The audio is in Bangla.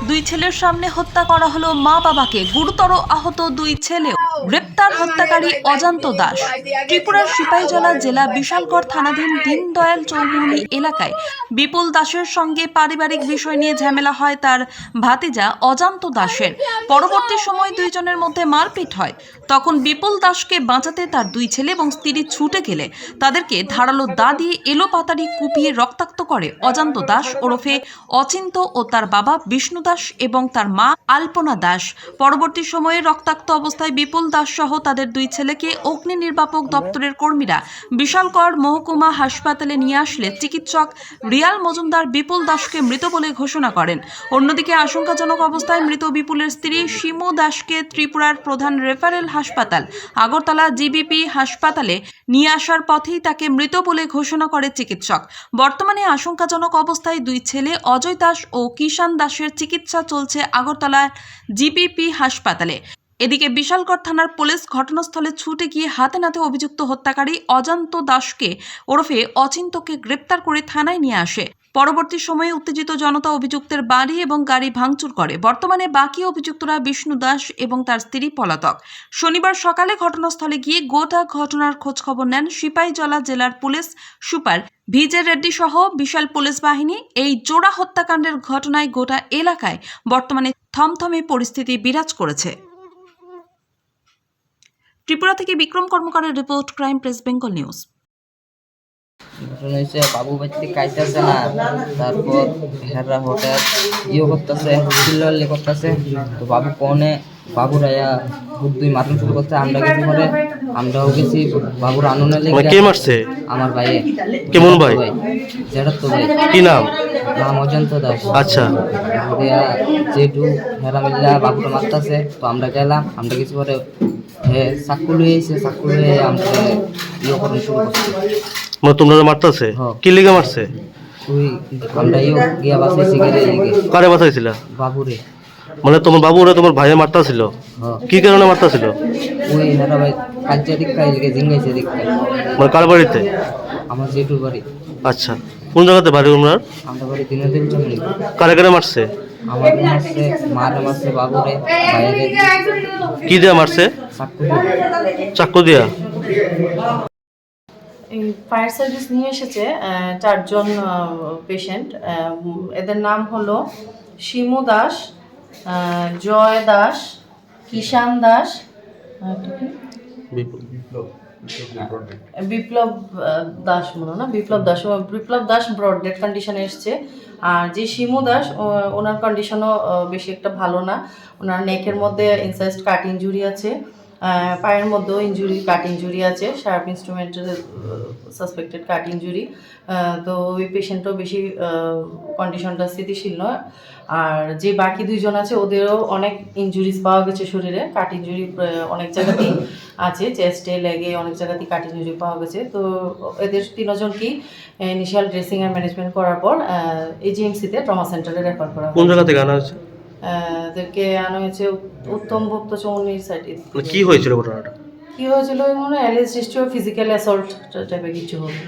দুই ছেলের সামনে হত্যা করা হলো মা বাবাকে, গুরুতর আহত দুই ছেলেও। গ্রেপ্তার হত্যাকারী অজান্ত দাস। ত্রিপুরার সিপাহীজলা জেলা বিশালগড় থানাধীন দীনদয়াল চৌমুহনী এলাকায় বিপুল দাসের সঙ্গে পারিবারিক বিষয় নিয়ে ঝামেলা হয় তার ভাতিজা অজান্ত দাসের। পরবর্তী সময় দুইজনের মধ্যে মারপিট হয়। তখন বিপুল দাসকে বাঁচাতে তার দুই ছেলে এবং স্ত্রী ছুটে গেলে তাদেরকে ধারালো দা দিয়ে এলোপাতাড়ি কুপিয়ে রক্তাক্ত করে অজান্ত দাস ওরফে অচিন্ত ও তার বাবা বিষ্ণু দাস এবং তার মা আলপনা দাস। পরবর্তী সময়ে রক্তাক্ত অবস্থায় বিপুল দাস সহ তাদের দুই ছেলেকে অগ্নি নির্বাপক দপ্তরের কর্মীরা বিশালগড় মহকুমা হাসপাতালে নিয়ে আসলে চিকিৎসক রিয়াল মজুমদার বিপুল দাসকে মৃত বলে ঘোষণা করেন। অন্যদিকে আশঙ্কাজনক অবস্থায় মৃত বিপুলের স্ত্রী শিমু দাসকে ত্রিপুরার প্রধান রেফারেল হাসপাতাল আগরতলা জিবিপি হাসপাতালে নিয়ে আসার পথেই তাকে মৃত বলে ঘোষণা করে চিকিৎসক। বর্তমানে আশঙ্কাজনক অবস্থায় দুই ছেলে অজয় দাস ও কিষান দাসের চিকিৎসা চলছে আগরতলা জিবিপি হাসপাতালে। এদিকে বিশালগড় থানার পুলিশ ঘটনাস্থলে ছুটে গিয়ে হাতে নাতে অভিযুক্ত হত্যাকারী অজান্ত দাসকে ওরফে অচিন্তকে গ্রেপ্তার করে থানায় নিয়ে আসে। পরবর্তী সময়ে উত্তেজিত জনতা অভিযুক্তের বাড়ি এবং গাড়ি ভাঙচুর করে। বর্তমানে বাকি অভিযুক্তরা বিষ্ণু দাস এবং তার স্ত্রী পলাতক। শনিবার সকালে ঘটনাস্থলে গিয়ে গোটা ঘটনার খোঁজখবর নেন সিপাহীজলা জেলার পুলিশ সুপার ভিজে রেড্ডি সহ বিশাল পুলিশ বাহিনী। এই জোড়া হত্যাকাণ্ডের ঘটনায় গোটা এলাকায় বর্তমানে থমথমে পরিস্থিতি বিরাজ করেছে। ত্রিপুরা থেকে বিক্রম কর্মকারের report, crime press Bengal news. ঘটনা হচ্ছে বাবু বাড়িতে খাইতেছে না, তারপর হেরা হঠাৎ করতেছে, চিল্লাল্লি করতেছে। তো বাবু কনে বাবুর আয়া দুই মারণ শুরু করতে, আমরা গেছি পরে, আমরাও গেছি বাবুর আনন্দ লেগে। কে মারছে? আমার ভাই। কেমন ভাই? যেটা তো ভাই। কি নাম? নাম অজন্ত দাস। আচ্ছা। যেটু হেরা মিল্লা বাবুটা মারতেছে, তো আমরা গেলাম, আমরা গেছি পরে চাকু লুয়ে এসে চাকু লুয়ে আমরা করে শুরু করছি। তোমরা মারতেছে কি লিগে মারছে? ওই আমরা গিয়া বাঁচাইছি গেলে। কারে বাঁচাইছিলা? বাবুরে। মানে তোমার বাবুরে তোমার ভাইয়ে মারতেছিল? কি কারণে মারতেছিল? ওই হেরা ভাই কাজে দীক্ষা এদিকে জিঙ্গাইছে দীক্ষা। মানে কার বাড়িতে? আমার জেঠুর বাড়ি। আচ্ছা, কোন জায়গাতে বাড়ি ওনার? আমরা বাড়ি দিনাদিন চমনি। কারে কারে মারছে? আমার মারছে, মারে মারছে বাবুরে, বাইরে। কি দিয়া মারছে? চাকু দিয়া। এই ফায়ার সার্ভিস নিয়ে এসেছে 4 জন পেশেন্ট। এদের নাম হলো শিমু দাস, জয় দাস, কিষান দাস, বিপ্লব দাস মনে না, বিপ্লব দাস ব্রড ডেড কন্ডিশনে এসছে। আর যে শিমু দাস, ওনার কন্ডিশনও বেশি একটা ভালো না। ওনার নেকের মধ্যে ইনসাইজড কাট ইঞ্জুরি আছে, পায়ের মধ্যেও কাট ইঞ্জুরি আছে, শার্প ইনস্ট্রুমেন্টের সাসপেক্টেড কাট ইঞ্জুরি। তো ওই পেশেন্টও বেশি কন্ডিশনটা স্থিতিশীল নয়। আর যে বাকি দুইজন আছে ওদেরও অনেক ইঞ্জুরিজ পাওয়া গেছে শরীরে, কাট ইঞ্জুরি অনেক জায়গাতেই আছে, চেস্টে লেগে অনেক জায়গাতেই কাট ইঞ্জুরি পাওয়া গেছে। তো এদের 3 জনকেই ইনিশিয়াল ড্রেসিং অ্যান্ড ম্যানেজমেন্ট করার পর এজিএমসিতে ট্রমা সেন্টারে রেফার করা। কোন জায়গা থেকে আনা হয়েছে? এদেরকে আনা হয়েছে উত্তম ভক্ত চৌমুহনীর সাইডে। কি হয়েছিল ঘটনাটা? কি হয়েছিল মনে হয় অ্যালিজ হিস্ট্রি অফ ফিজিক্যাল অ্যাসল্ট টাইপের কিছু হবে।